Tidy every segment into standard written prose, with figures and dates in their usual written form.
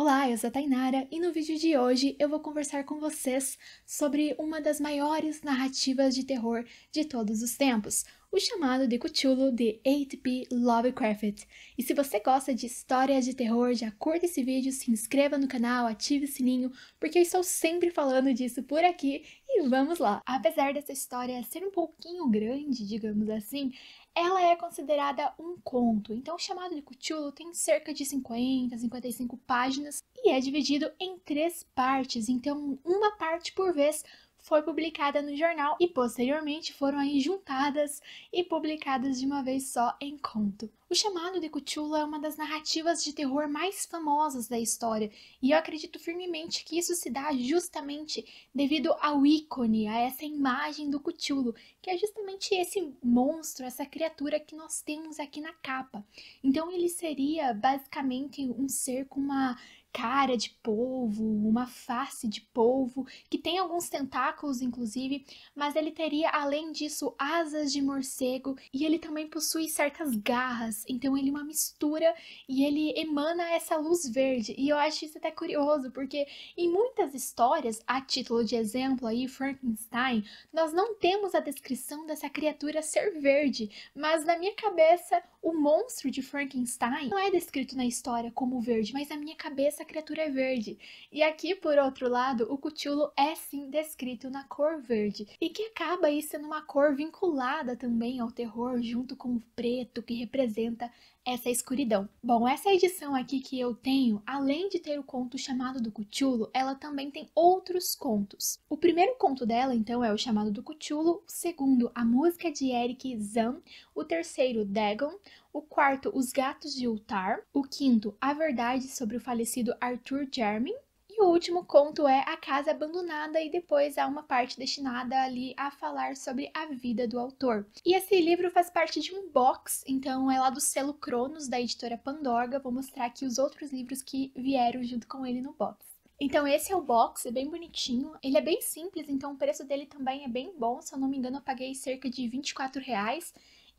Olá, eu sou a Tainara e no vídeo de hoje eu vou conversar com vocês sobre uma das maiores narrativas de terror de todos os tempos, o chamado de Cthulhu de H.P. Lovecraft. E se você gosta de histórias de terror, já curta esse vídeo, se inscreva no canal, ative o sininho, porque eu estou sempre falando disso por aqui e vamos lá! Apesar dessa história ser um pouquinho grande, digamos assim, ela é considerada um conto, então o chamado de Cthulhu tem cerca de 50 a 55 páginas e é dividido em 3 partes, então uma parte por vez foi publicada no jornal e posteriormente foram aí juntadas e publicadas de uma vez só em conto. O chamado de Cthulhu é uma das narrativas de terror mais famosas da história e eu acredito firmemente que isso se dá justamente devido ao ícone, a essa imagem do Cthulhu, que é justamente esse monstro, essa criatura que nós temos aqui na capa. Então ele seria basicamente um ser com uma cara de polvo, uma face de polvo, que tem alguns tentáculos inclusive, mas ele teria além disso asas de morcego e ele também possui certas garras, então ele é uma mistura e ele emana essa luz verde. E eu acho isso até curioso, porque em muitas histórias, a título de exemplo aí, Frankenstein, nós não temos a descrição dessa criatura ser verde, mas na minha cabeça o monstro de Frankenstein não é descrito na história como verde, mas na minha cabeça a criatura é verde. E aqui, por outro lado, o Cthulhu é sim descrito na cor verde, e que acaba aí sendo uma cor vinculada também ao terror, junto com o preto, que representa essa escuridão. Bom, essa edição aqui que eu tenho, além de ter o conto chamado do Cthulhu, ela também tem outros contos. O primeiro conto dela, então, é o chamado do Cthulhu, o segundo, a música de Eric Zahn, o terceiro, Dagon, o quarto, Os Gatos de Ultar, o quinto, A Verdade sobre o falecido Arthur Jermyn, e o último conto é A Casa Abandonada, e depois há uma parte destinada ali a falar sobre a vida do autor. E esse livro faz parte de um box, então é lá do selo Cronos, da editora Pandorga. Vou mostrar aqui os outros livros que vieram junto com ele no box. Então esse é o box, é bem bonitinho, ele é bem simples, então o preço dele também é bem bom, se eu não me engano eu paguei cerca de R$ 24,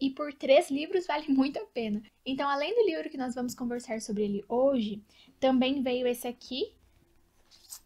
e por 3 livros vale muito a pena. Então além do livro que nós vamos conversar sobre ele hoje, também veio esse aqui,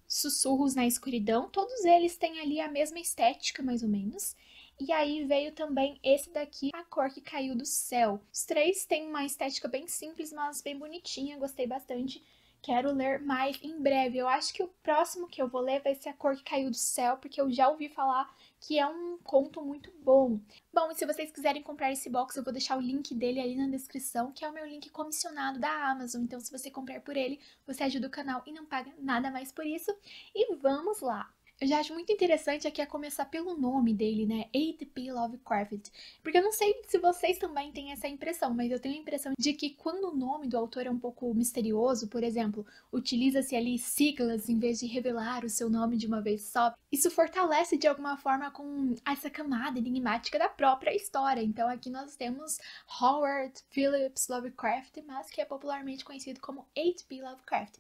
Sussurros na Escuridão, todos eles têm ali a mesma estética mais ou menos. E aí veio também esse daqui, A Cor que Caiu do Céu. Os três têm uma estética bem simples, mas bem bonitinha, gostei bastante. Quero ler mais em breve. Eu acho que o próximo que eu vou ler vai ser A Cor que Caiu do Céu, porque eu já ouvi falar que é um conto muito bom. Bom, e se vocês quiserem comprar esse box, eu vou deixar o link dele ali na descrição, que é o meu link comissionado da Amazon. Então, se você comprar por ele, você ajuda o canal e não paga nada mais por isso. E vamos lá! Eu já acho muito interessante aqui a começar pelo nome dele, né? H.P. Lovecraft. Porque eu não sei se vocês também têm essa impressão, mas eu tenho a impressão de que quando o nome do autor é um pouco misterioso, por exemplo, utiliza-se ali siglas em vez de revelar o seu nome de uma vez só, isso fortalece de alguma forma com essa camada enigmática da própria história. Então aqui nós temos Howard Phillips Lovecraft, mas que é popularmente conhecido como H.P. Lovecraft.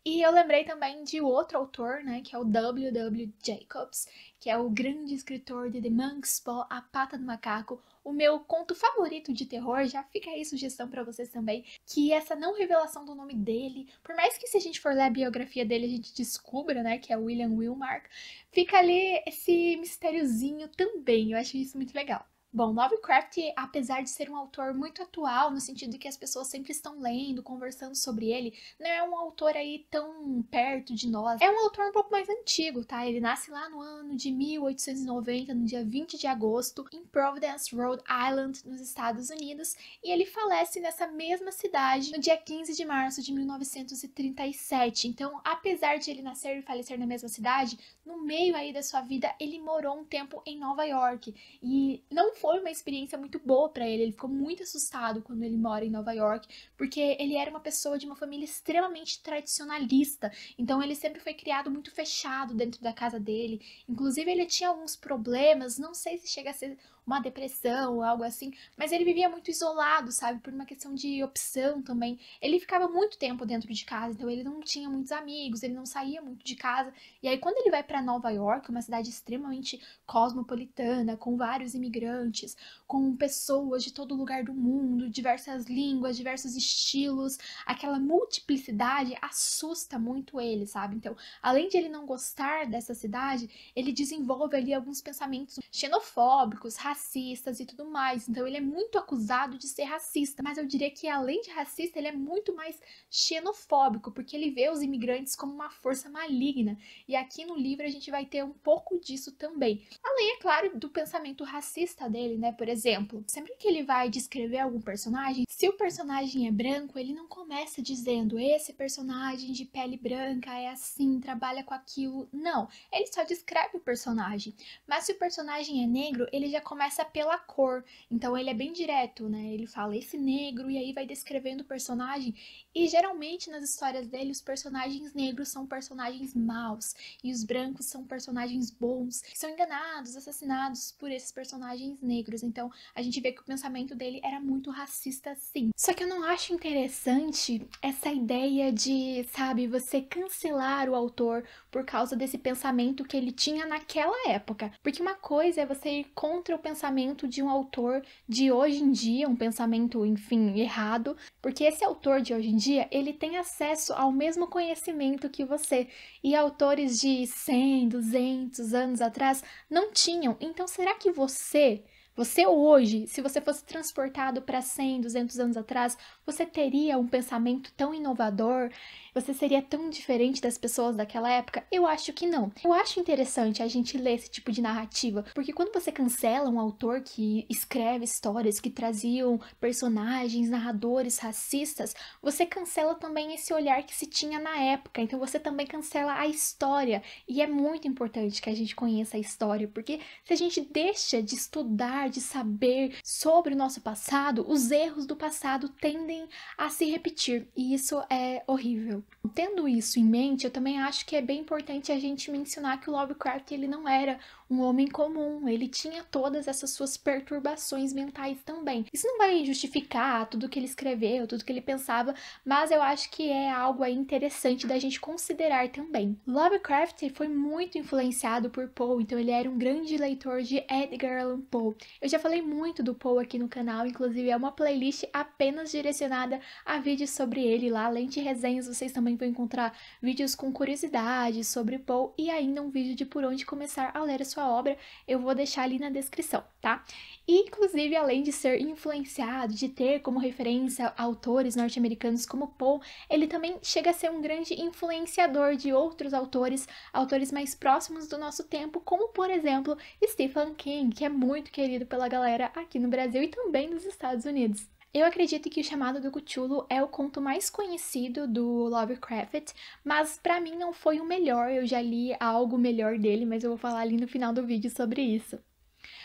E eu lembrei também de outro autor, né, que é o W.W. Jacobs, que é o grande escritor de The Monk's Paw, A Pata do Macaco, o meu conto favorito de terror. Já fica aí sugestão para vocês também, que essa não revelação do nome dele, por mais que se a gente for ler a biografia dele a gente descubra, né, que é William Wilmark, fica ali esse mistériozinho também, eu acho isso muito legal. Bom, Lovecraft, apesar de ser um autor muito atual, no sentido de que as pessoas sempre estão lendo, conversando sobre ele, não é um autor aí tão perto de nós. É um autor um pouco mais antigo, tá? Ele nasce lá no ano de 1890, no dia 20 de agosto, em Providence, Rhode Island, nos Estados Unidos, e ele falece nessa mesma cidade no dia 15 de março de 1937. Então, apesar de ele nascer e falecer na mesma cidade, no meio aí da sua vida, ele morou um tempo em Nova York, e não foi uma experiência muito boa para ele. Ele ficou muito assustado quando ele mora em Nova York, porque ele era uma pessoa de uma família extremamente tradicionalista, então ele sempre foi criado muito fechado dentro da casa dele. Inclusive ele tinha alguns problemas, não sei se chega a ser uma depressão ou algo assim, mas ele vivia muito isolado, sabe? Por uma questão de opção também. Ele ficava muito tempo dentro de casa, então ele não tinha muitos amigos, ele não saía muito de casa. E aí quando ele vai para Nova York, uma cidade extremamente cosmopolitana, com vários imigrantes, com pessoas de todo lugar do mundo, diversas línguas, diversos estilos, aquela multiplicidade assusta muito ele, sabe? Então, além de ele não gostar dessa cidade, ele desenvolve ali alguns pensamentos xenofóbicos, racistas e tudo mais. Então, ele é muito acusado de ser racista, mas eu diria que além de racista, ele é muito mais xenofóbico, porque ele vê os imigrantes como uma força maligna. E aqui no livro a gente vai ter um pouco disso também. Além, é claro, do pensamento racista dele, né? Por exemplo, sempre que ele vai descrever algum personagem, se o personagem é branco, ele não começa dizendo esse personagem de pele branca é assim, trabalha com aquilo. Não, ele só descreve o personagem. Mas se o personagem é negro, ele já começa pela cor. Então ele é bem direto, né? Ele fala esse negro e aí vai descrevendo o personagem. E geralmente nas histórias dele, os personagens negros são personagens maus e os brancos são personagens bons, que são enganados, assassinados por esses personagens negros. Então a gente vê que o pensamento dele era muito racista, sim. Só que eu não acho interessante essa ideia de, sabe, você cancelar o autor por causa desse pensamento que ele tinha naquela época. Porque uma coisa é você ir contra o pensamento de um autor de hoje em dia, um pensamento, enfim, errado, porque esse autor de hoje em dia, ele tem acesso ao mesmo conhecimento que você, e autores de 100, 200 anos atrás não tinham. Então, será que você hoje, se você fosse transportado para 100, 200 anos atrás, você teria um pensamento tão inovador? Você seria tão diferente das pessoas daquela época? Eu acho que não. Eu acho interessante a gente ler esse tipo de narrativa, porque quando você cancela um autor que escreve histórias que traziam personagens, narradores racistas, você cancela também esse olhar que se tinha na época. Então você também cancela a história. E é muito importante que a gente conheça a história, porque se a gente deixa de estudar, de saber sobre o nosso passado, os erros do passado tendem a se repetir. E isso é horrível. Tendo isso em mente, eu também acho que é bem importante a gente mencionar que o Lovecraft ele não era um homem comum, ele tinha todas essas suas perturbações mentais também. Isso não vai justificar tudo que ele escreveu, tudo que ele pensava, mas eu acho que é algo aí interessante da gente considerar também. Lovecraft foi muito influenciado por Poe, então ele era um grande leitor de Edgar Allan Poe. Eu já falei muito do Poe aqui no canal, inclusive é uma playlist apenas direcionada a vídeos sobre ele lá, além de resenhas, vocês também vão encontrar vídeos com curiosidades sobre Poe e ainda um vídeo de por onde começar a ler a sua obra, eu vou deixar ali na descrição, tá? E, inclusive, além de ser influenciado, de ter como referência autores norte-americanos como Poe, ele também chega a ser um grande influenciador de outros autores, autores mais próximos do nosso tempo, como, por exemplo, Stephen King, que é muito querido pela galera aqui no Brasil e também nos Estados Unidos. Eu acredito que O Chamado do Cthulhu é o conto mais conhecido do Lovecraft, mas pra mim não foi o melhor, eu já li algo melhor dele, mas eu vou falar ali no final do vídeo sobre isso.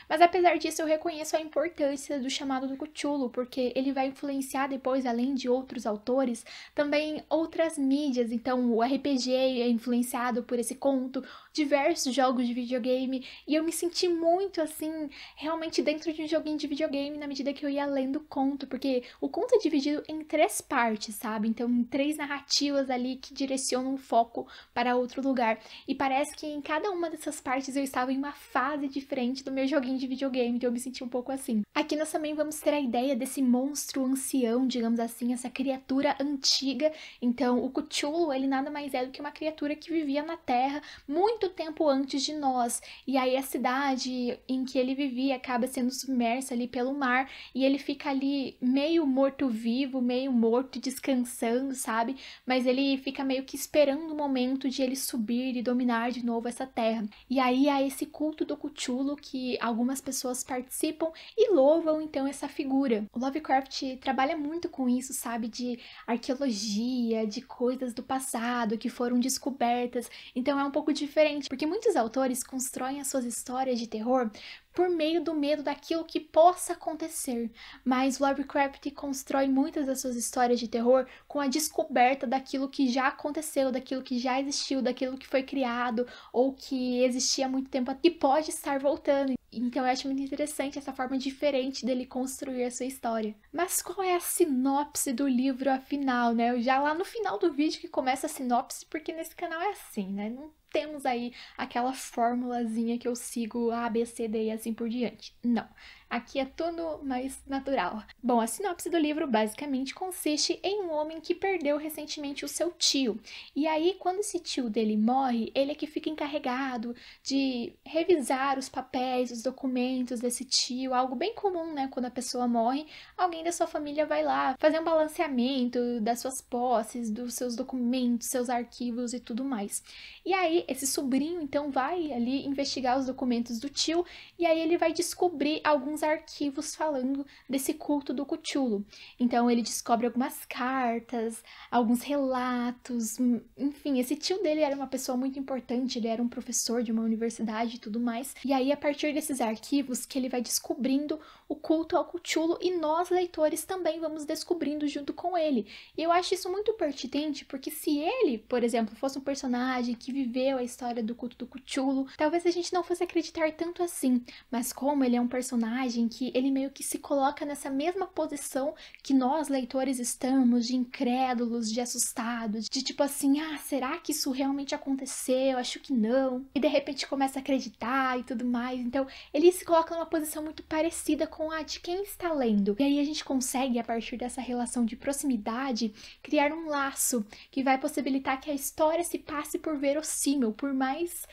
Mas apesar disso, eu reconheço a importância do Chamado do Cthulhu, porque ele vai influenciar depois, além de outros autores, também outras mídias. Então, o RPG é influenciado por esse conto, diversos jogos de videogame, e eu me senti muito assim, realmente dentro de um joguinho de videogame na medida que eu ia lendo o conto, porque o conto é dividido em 3 partes, sabe? Então, 3 narrativas ali que direcionam o foco para outro lugar. E parece que em cada uma dessas partes eu estava em uma fase diferente do meu joguinho de videogame, então eu me senti um pouco assim. Aqui nós também vamos ter a ideia desse monstro ancião, digamos assim, essa criatura antiga. Então, o Cthulhu, ele nada mais é do que uma criatura que vivia na Terra muito tempo antes de nós. E aí a cidade em que ele vivia acaba sendo submersa ali pelo mar e ele fica ali meio morto-vivo, meio morto, descansando, sabe? Mas ele fica meio que esperando o momento de ele subir e dominar de novo essa terra. E aí há esse culto do Cthulhu que algumas pessoas participam e louvam então essa figura. O Lovecraft trabalha muito com isso, sabe? De arqueologia, de coisas do passado que foram descobertas. Então é um pouco diferente, porque muitos autores constroem as suas histórias de terror por meio do medo daquilo que possa acontecer, mas Lovecraft constrói muitas das suas histórias de terror com a descoberta daquilo que já aconteceu, daquilo que já existiu, daquilo que foi criado ou que existia há muito tempo e pode estar voltando. Então eu acho muito interessante essa forma diferente dele construir a sua história. Mas qual é a sinopse do livro afinal, né? Já lá no final do vídeo que começa a sinopse, porque nesse canal é assim, né? Não temos aí aquela formulazinha que eu sigo A, B, C, D e assim por diante. Não. Aqui é tudo mais natural. Bom, a sinopse do livro basicamente consiste em um homem que perdeu recentemente o seu tio. E aí, quando esse tio dele morre, ele é que fica encarregado de revisar os papéis, os documentos desse tio, algo bem comum, né? Quando a pessoa morre, alguém da sua família vai lá fazer um balanceamento das suas posses, dos seus documentos, seus arquivos e tudo mais. E aí, esse sobrinho, então, vai ali investigar os documentos do tio e aí ele vai descobrir alguns arquivos falando desse culto do Cthulhu. Então, ele descobre algumas cartas, alguns relatos, enfim, esse tio dele era uma pessoa muito importante, ele era um professor de uma universidade e tudo mais. E aí, a partir desses arquivos, que ele vai descobrindo o culto ao Cthulhu e nós, leitores, também vamos descobrindo junto com ele. E eu acho isso muito pertinente, porque se ele, por exemplo, fosse um personagem que viveu a história do culto do Cthulhu, talvez a gente não fosse acreditar tanto assim. Mas como ele é um personagem que ele meio que se coloca nessa mesma posição que nós, leitores, estamos, de incrédulos, de assustados, de tipo assim, ah, será que isso realmente aconteceu? Acho que não. E de repente começa a acreditar e tudo mais. Então, ele se coloca numa posição muito parecida com a de quem está lendo. E aí a gente consegue, a partir dessa relação de proximidade, criar um laço que vai possibilitar que a história se passe por verossímil, por mais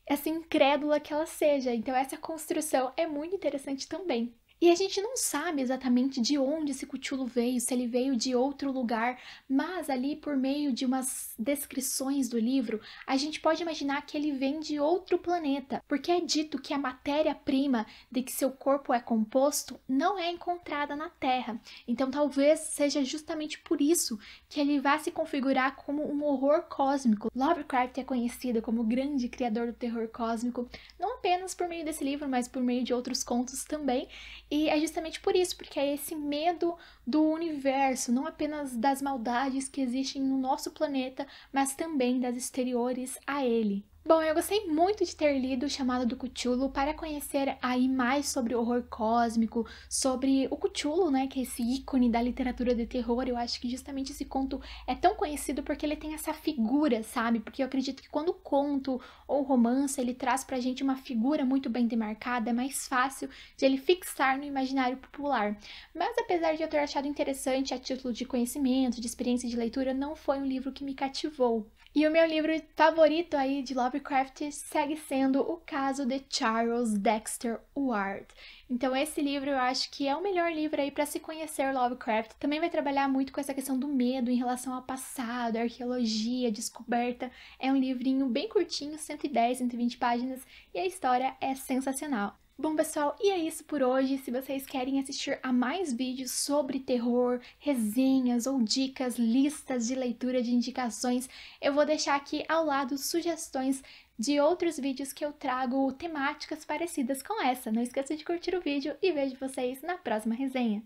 essa incrédula que ela seja. Então essa construção é muito interessante também. E a gente não sabe exatamente de onde esse Cthulhu veio, se ele veio de outro lugar, mas ali por meio de umas descrições do livro, a gente pode imaginar que ele vem de outro planeta, porque é dito que a matéria-prima de que seu corpo é composto não é encontrada na Terra. Então talvez seja justamente por isso que ele vai se configurar como um horror cósmico. Lovecraft é conhecido como o grande criador do terror cósmico, não apenas por meio desse livro, mas por meio de outros contos também. E é justamente por isso, porque é esse medo do universo, não apenas das maldades que existem no nosso planeta, mas também das exteriores a ele. Bom, eu gostei muito de ter lido O Chamado do Cthulhu para conhecer aí mais sobre o horror cósmico, sobre o Cthulhu, né, que é esse ícone da literatura de terror. Eu acho que justamente esse conto é tão conhecido porque ele tem essa figura, sabe? Porque eu acredito que quando o conto ou romance ele traz pra gente uma figura muito bem demarcada, é mais fácil de ele fixar no imaginário popular. Mas apesar de eu ter achado interessante a título de conhecimento, de experiência de leitura, não foi um livro que me cativou. E o meu livro favorito aí de Lovecraft segue sendo O Caso de Charles Dexter Ward. Então esse livro eu acho que é o melhor livro aí para se conhecer Lovecraft. Também vai trabalhar muito com essa questão do medo em relação ao passado, arqueologia, descoberta. É um livrinho bem curtinho, 110, 120 páginas, e a história é sensacional. Bom, pessoal, e é isso por hoje. Se vocês querem assistir a mais vídeos sobre terror, resenhas ou dicas, listas de leitura de indicações, eu vou deixar aqui ao lado sugestões de outros vídeos que eu trago temáticas parecidas com essa. Não esqueça de curtir o vídeo e vejo vocês na próxima resenha.